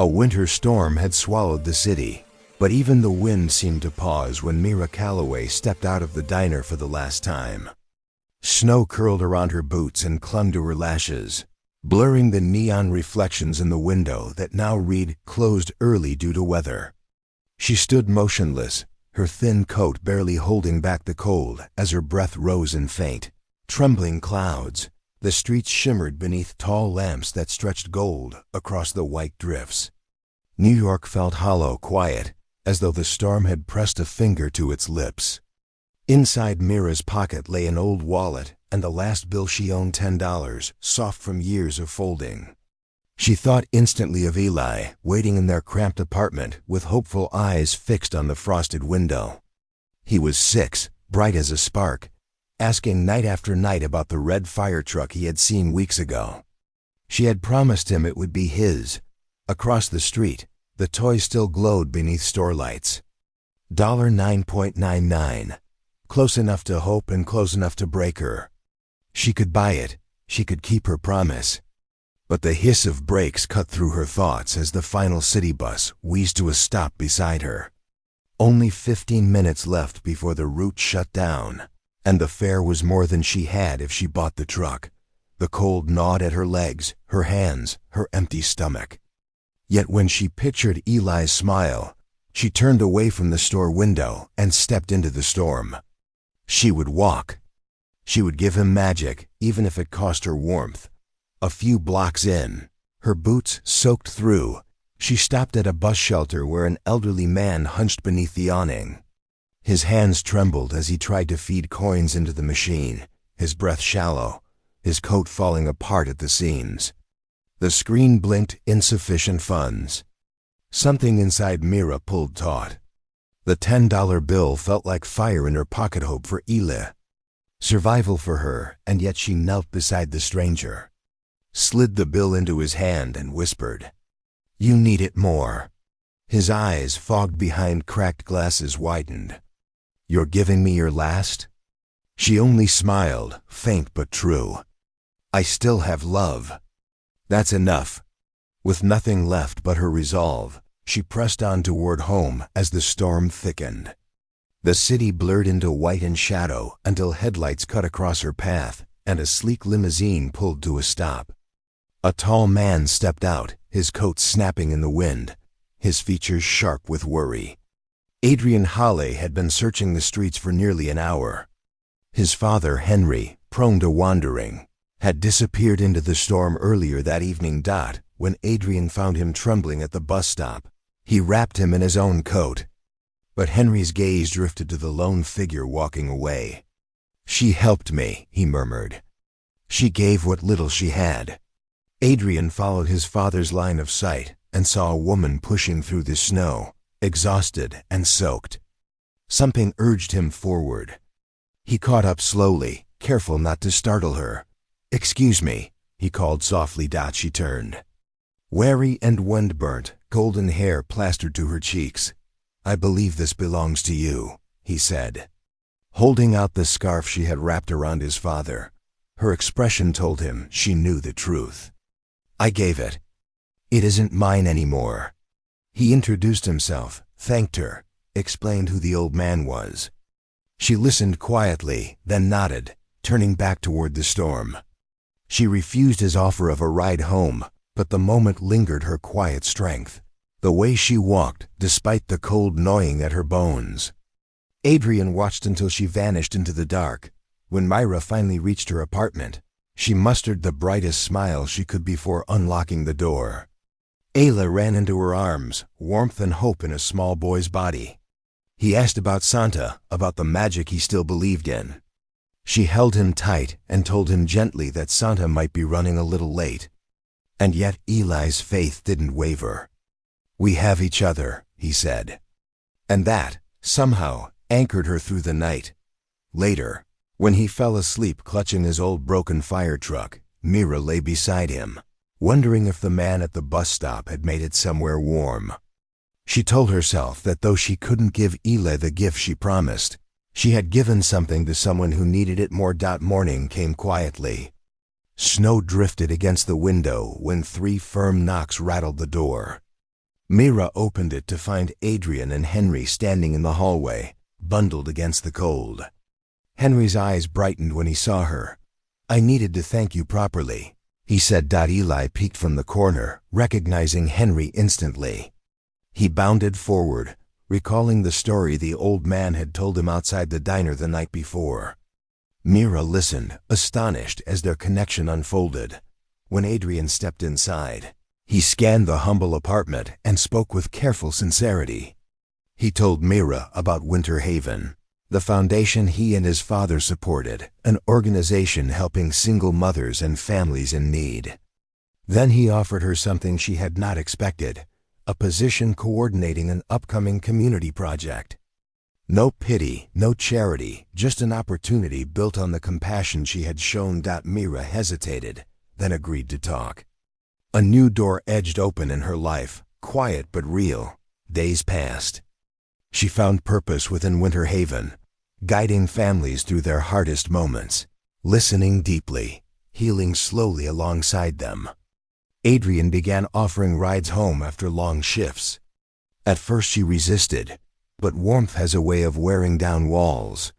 A winter storm had swallowed the city, but even the wind seemed to pause when Mira Calloway stepped out of the diner for the last time. Snow curled around her boots and clung to her lashes, blurring the neon reflections in the window that now read "closed early due to weather." She stood motionless, her thin coat barely holding back the cold as her breath rose in faint, trembling clouds. The streets shimmered beneath tall lamps that stretched gold across the white drifts. New York felt hollow, quiet, as though the storm had pressed a finger to its lips. Inside Mira's pocket lay an old wallet and the last bill she owned, $10, soft from years of folding. She thought instantly of Eli, waiting in their cramped apartment with hopeful eyes fixed on the frosted window. He was 6, bright as a spark, asking night after night about the red fire truck he had seen weeks ago. She had promised him it would be his. Across the street, the toy still glowed beneath store lights. $9.99. Close enough to hope and close enough to break her. She could buy it. She could keep her promise. But the hiss of brakes cut through her thoughts as the final city bus wheezed to a stop beside her. Only 15 minutes left before the route shut down, and the fare was more than she had if she bought the truck. The cold gnawed at her legs, her hands, her empty stomach. Yet when she pictured Eli's smile, she turned away from the store window and stepped into the storm. She would walk. She would give him magic, even if it cost her warmth. A few blocks in, her boots soaked through, she stopped at a bus shelter where an elderly man hunched beneath the awning. His hands trembled as he tried to feed coins into the machine, his breath shallow, his coat falling apart at the seams. The screen blinked insufficient funds. Something inside Mira pulled taut. The $10 bill felt like fire in her pocket, hope for Eli. Survival for her, and yet she knelt beside the stranger, slid the bill into his hand and whispered, "You need it more." His eyes, fogged behind cracked glasses, widened. "You're giving me your last?" She only smiled, faint but true. "I still have love." That's enough. With nothing left but her resolve, she pressed on toward home as the storm thickened. The city blurred into white and shadow until headlights cut across her path and a sleek limousine pulled to a stop. A tall man stepped out, his coat snapping in the wind, his features sharp with worry. Adrian Holley had been searching the streets for nearly an hour. His father, Henry, prone to wandering, had disappeared into the storm earlier that evening. When Adrian found him trembling at the bus stop, he wrapped him in his own coat. But Henry's gaze drifted to the lone figure walking away. "She helped me," he murmured. "She gave what little she had." Adrian followed his father's line of sight and saw a woman pushing through the snow, exhausted and soaked. Something urged him forward. He caught up slowly, careful not to startle her. "Excuse me," he called softly. She turned. Wary and wind-burnt, golden hair plastered to her cheeks. "I believe this belongs to you," he said, holding out the scarf she had wrapped around his father. Her expression told him she knew the truth. "I gave it. It isn't mine anymore." He introduced himself, thanked her, explained who the old man was. She listened quietly, then nodded, turning back toward the storm. She refused his offer of a ride home, but the moment lingered her quiet strength. The way she walked, despite the cold gnawing at her bones. Adrian watched until she vanished into the dark. When Myra finally reached her apartment, she mustered the brightest smile she could before unlocking the door. Ayla ran into her arms, warmth and hope in a small boy's body. He asked about Santa, about the magic he still believed in. She held him tight and told him gently that Santa might be running a little late. And yet Eli's faith didn't waver. "We have each other," he said. And that, somehow, anchored her through the night. Later, when he fell asleep clutching his old broken fire truck, Mira lay beside him, wondering if the man at the bus stop had made it somewhere warm. She told herself that though she couldn't give Eli the gift she promised, she had given something to someone who needed it more. Morning came quietly. Snow drifted against the window when 3 firm knocks rattled the door. Mira opened it to find Adrian and Henry standing in the hallway, bundled against the cold. Henry's eyes brightened when he saw her. "I needed to thank you properly," he said. Eli peeked from the corner, recognizing Henry instantly. He bounded forward, recalling the story the old man had told him outside the diner the night before. Mira listened, astonished as their connection unfolded. When Adrian stepped inside, he scanned the humble apartment and spoke with careful sincerity. He told Mira about Winter Haven, the foundation he and his father supported, an organization helping single mothers and families in need. Then he offered her something she had not expected, a position coordinating an upcoming community project. No pity, no charity, just an opportunity built on the compassion she had shown. Mira hesitated, then agreed to talk. A new door edged open in her life, quiet but real. Days passed. She found purpose within Winter Haven, guiding families through their hardest moments, listening deeply, healing slowly alongside them. Adrian began offering rides home after long shifts. At first she resisted, but warmth has a way of wearing down walls.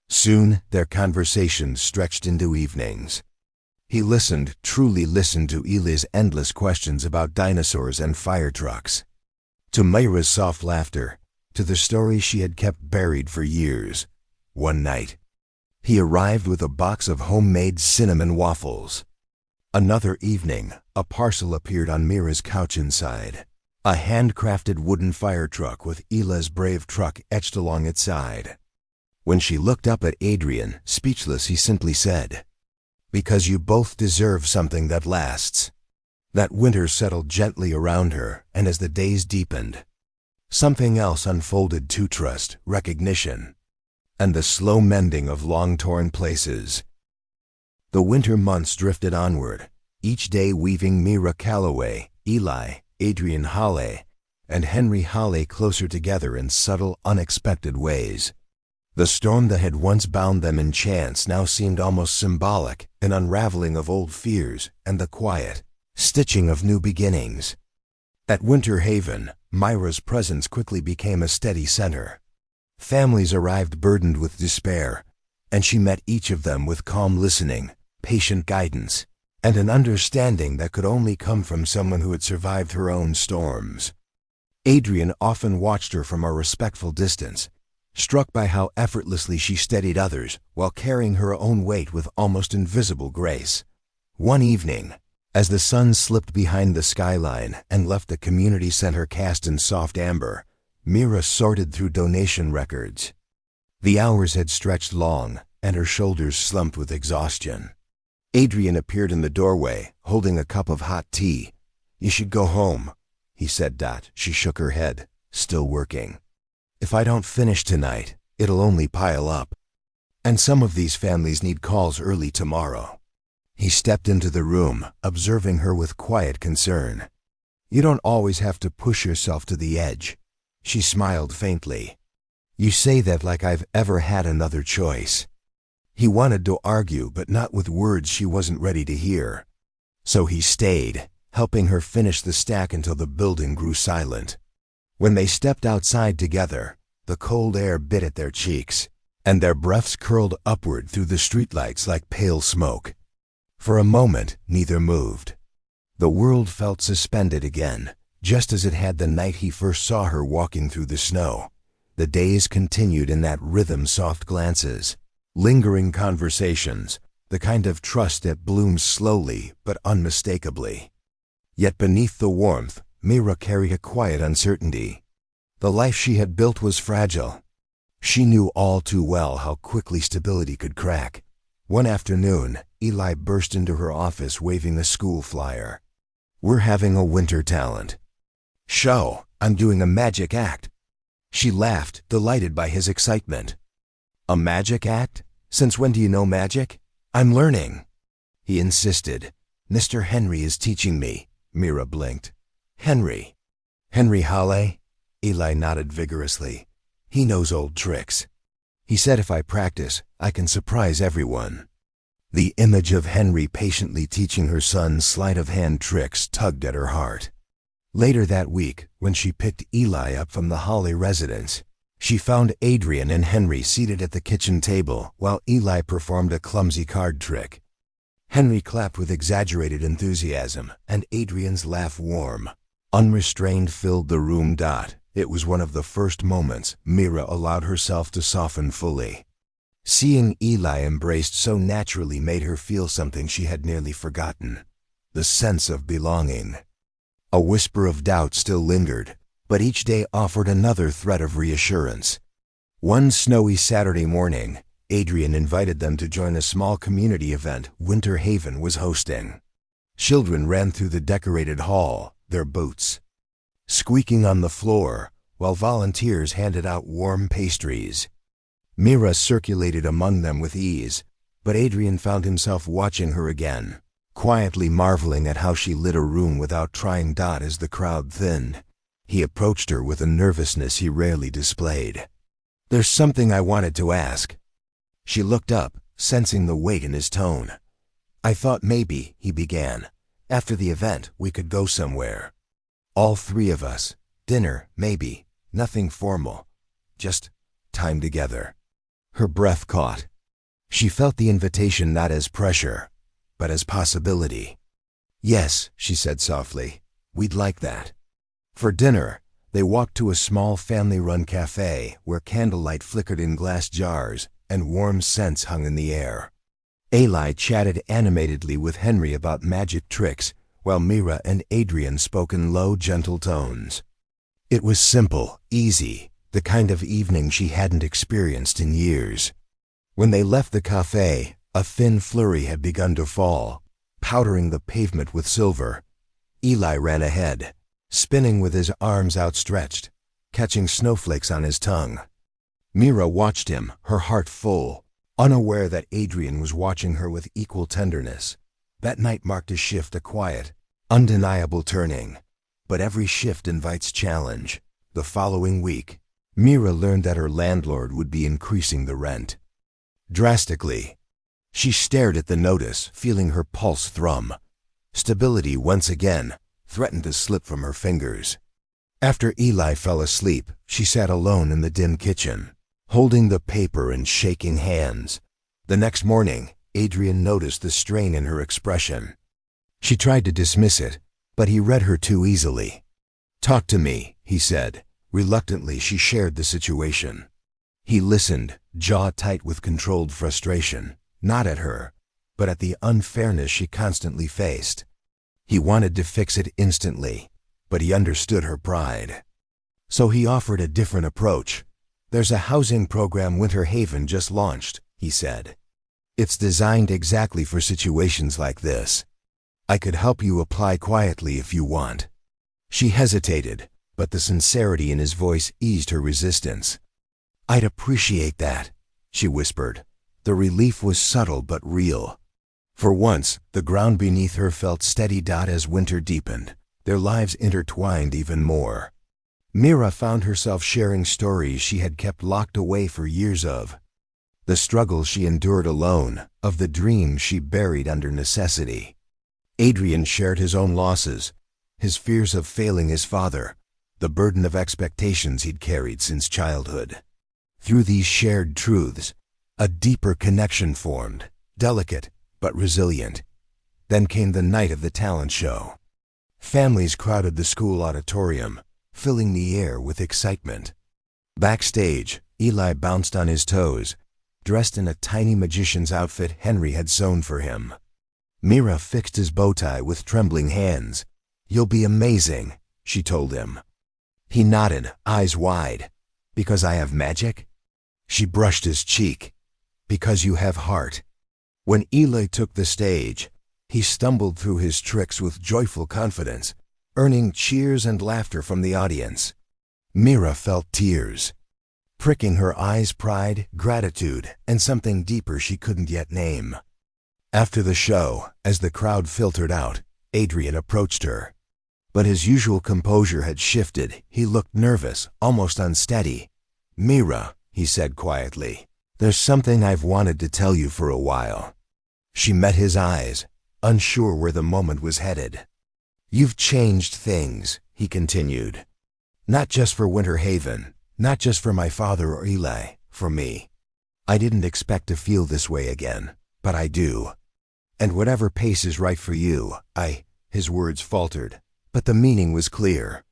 Soon their conversations stretched into evenings. He listened, truly listened to Eli's endless questions about dinosaurs and fire trucks, to Myra's soft laughter, to the stories she had kept buried for years. One night, he arrived with a box of homemade cinnamon waffles. Another evening, a parcel appeared on Mira's couch inside. A handcrafted wooden fire truck with Eli's brave truck etched along its side. When she looked up at Adrian, speechless, he simply said, "Because you both deserve something that lasts." That winter settled gently around her, and as the days deepened, something else unfolded too: trust, recognition, and the slow mending of long-torn places. The winter months drifted onward, each day weaving Mira Calloway, Eli, Adrian Halley, and Henry Halley closer together in subtle, unexpected ways. The storm that had once bound them in chance now seemed almost symbolic, an unraveling of old fears and the quiet stitching of new beginnings. At Winter Haven, Myra's presence quickly became a steady center. Families arrived burdened with despair, and she met each of them with calm listening, patient guidance, and an understanding that could only come from someone who had survived her own storms. Adrian often watched her from a respectful distance, struck by how effortlessly she steadied others while carrying her own weight with almost invisible grace. One evening, as the sun slipped behind the skyline and left the community center cast in soft amber, Mira sorted through donation records. The hours had stretched long, and her shoulders slumped with exhaustion. Adrian appeared in the doorway, holding a cup of hot tea. "You should go home," he said. She shook her head, still working. "If I don't finish tonight, it'll only pile up. And some of these families need calls early tomorrow." He stepped into the room, observing her with quiet concern. "You don't always have to push yourself to the edge." She smiled faintly. "You say that like I've ever had another choice." He wanted to argue, but not with words she wasn't ready to hear. So he stayed, helping her finish the stack until the building grew silent. When they stepped outside together, the cold air bit at their cheeks, and their breaths curled upward through the streetlights like pale smoke. For a moment, neither moved. The world felt suspended again, just as it had the night he first saw her walking through the snow. The days continued in that rhythm: soft glances, lingering conversations, the kind of trust that blooms slowly but unmistakably. Yet beneath the warmth, Mira carried a quiet uncertainty. The life she had built was fragile. She knew all too well how quickly stability could crack. One afternoon, Eli burst into her office waving a school flyer. "We're having a winter talent show. I'm doing a magic act." She laughed, delighted by his excitement. "A magic act? Since when do you know magic?" "I'm learning," he insisted. "Mr. Henry is teaching me." Mira blinked. "Henry? Henry Halley?" Eli nodded vigorously. "He knows old tricks. He said if I practice, I can surprise everyone." The image of Henry patiently teaching her son sleight-of-hand tricks tugged at her heart. Later that week, when she picked Eli up from the Holly residence, she found Adrian and Henry seated at the kitchen table while Eli performed a clumsy card trick. Henry clapped with exaggerated enthusiasm, and Adrian's laugh warm, unrestrained filled the room. It was one of the first moments Mira allowed herself to soften fully. Seeing Eli embraced so naturally made her feel something she had nearly forgotten: the sense of belonging. A whisper of doubt still lingered, but each day offered another thread of reassurance. One snowy Saturday morning, Adrian invited them to join a small community event Winter Haven was hosting. Children ran through the decorated hall, their boots squeaking on the floor, while volunteers handed out warm pastries. Mira circulated among them with ease, but Adrian found himself watching her again, quietly marveling at how she lit a room without trying. As the crowd thinned, he approached her with a nervousness he rarely displayed. "There's something I wanted to ask." She looked up, sensing the weight in his tone. "I thought maybe," he began, "after the event we could go somewhere. All three of us. Dinner, maybe. Nothing formal. Just time together." Her breath caught. She felt the invitation not as pressure, but as possibility. "Yes," she said softly, "we'd like that." For dinner, they walked to a small family-run cafe where candlelight flickered in glass jars and warm scents hung in the air. Eli chatted animatedly with Henry about magic tricks, while Mira and Adrian spoke in low, gentle tones. It was simple, easy, the kind of evening she hadn't experienced in years. When they left the cafe, a thin flurry had begun to fall, powdering the pavement with silver. Eli ran ahead, spinning with his arms outstretched, catching snowflakes on his tongue. Mira watched him, her heart full, unaware that Adrian was watching her with equal tenderness. That night marked a shift, a quiet, undeniable turning. But every shift invites challenge. The following week, Mira learned that her landlord would be increasing the rent drastically. She stared at the notice, feeling her pulse thrum. Stability once again threatened to slip from her fingers. After Eli fell asleep, she sat alone in the dim kitchen, holding the paper in shaking hands. The next morning, Adrian noticed the strain in her expression. She tried to dismiss it, but he read her too easily. "Talk to me," he said. Reluctantly, she shared the situation. He listened, jaw tight with controlled frustration, not at her, but at the unfairness she constantly faced. He wanted to fix it instantly, but he understood her pride. So he offered a different approach. "There's a housing program Winter Haven just launched," he said. "It's designed exactly for situations like this. I could help you apply quietly if you want." She hesitated, but the sincerity in his voice eased her resistance. "I'd appreciate that," she whispered. The relief was subtle but real. For once, the ground beneath her felt steady. As winter deepened, their lives intertwined even more. Mira found herself sharing stories she had kept locked away for years of the struggles she endured alone, of the dreams she buried under necessity. Adrian shared his own losses, his fears of failing his father, the burden of expectations he'd carried since childhood. Through these shared truths, a deeper connection formed, delicate but resilient. Then came the night of the talent show. Families crowded the school auditorium, filling the air with excitement. Backstage, Eli bounced on his toes, dressed in a tiny magician's outfit Henry had sewn for him. Mira fixed his bow tie with trembling hands. "You'll be amazing," she told him. He nodded, eyes wide. "Because I have magic?" She brushed his cheek. "Because you have heart." When Eli took the stage, he stumbled through his tricks with joyful confidence, earning cheers and laughter from the audience. Mira felt tears, pricking her eyes: pride, gratitude, and something deeper she couldn't yet name. After the show, as the crowd filtered out, Adrian approached her. But his usual composure had shifted. He looked nervous, almost unsteady. "Mira," he said quietly, "there's something I've wanted to tell you for a while." She met his eyes, unsure where the moment was headed. "You've changed things," he continued. Not just for Winter Haven, not just for my father or Eli, for me. I didn't expect to feel this way again, but I do. And whatever pace is right for you, his words faltered, but the meaning was clear.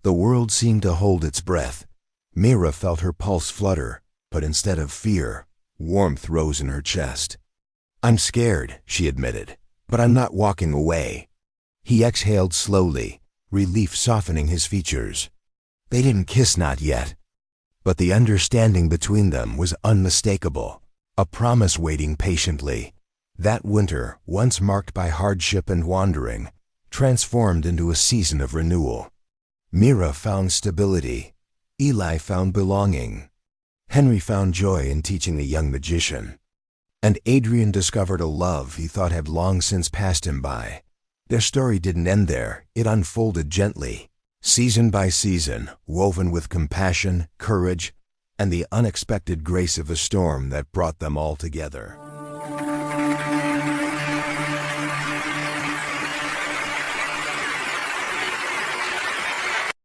The world seemed to hold its breath. Mira felt her pulse flutter, but instead of fear, warmth rose in her chest. I'm scared, she admitted, but I'm not walking away. He exhaled slowly, relief softening his features. They didn't kiss, not yet. But the understanding between them was unmistakable, a promise waiting patiently. That winter, once marked by hardship and wandering, transformed into a season of renewal. Mira found stability. Eli found belonging. Henry found joy in teaching the young magician. And Adrian discovered a love he thought had long since passed him by. Their story didn't end there. It unfolded gently, season by season, woven with compassion, courage, and the unexpected grace of a storm that brought them all together.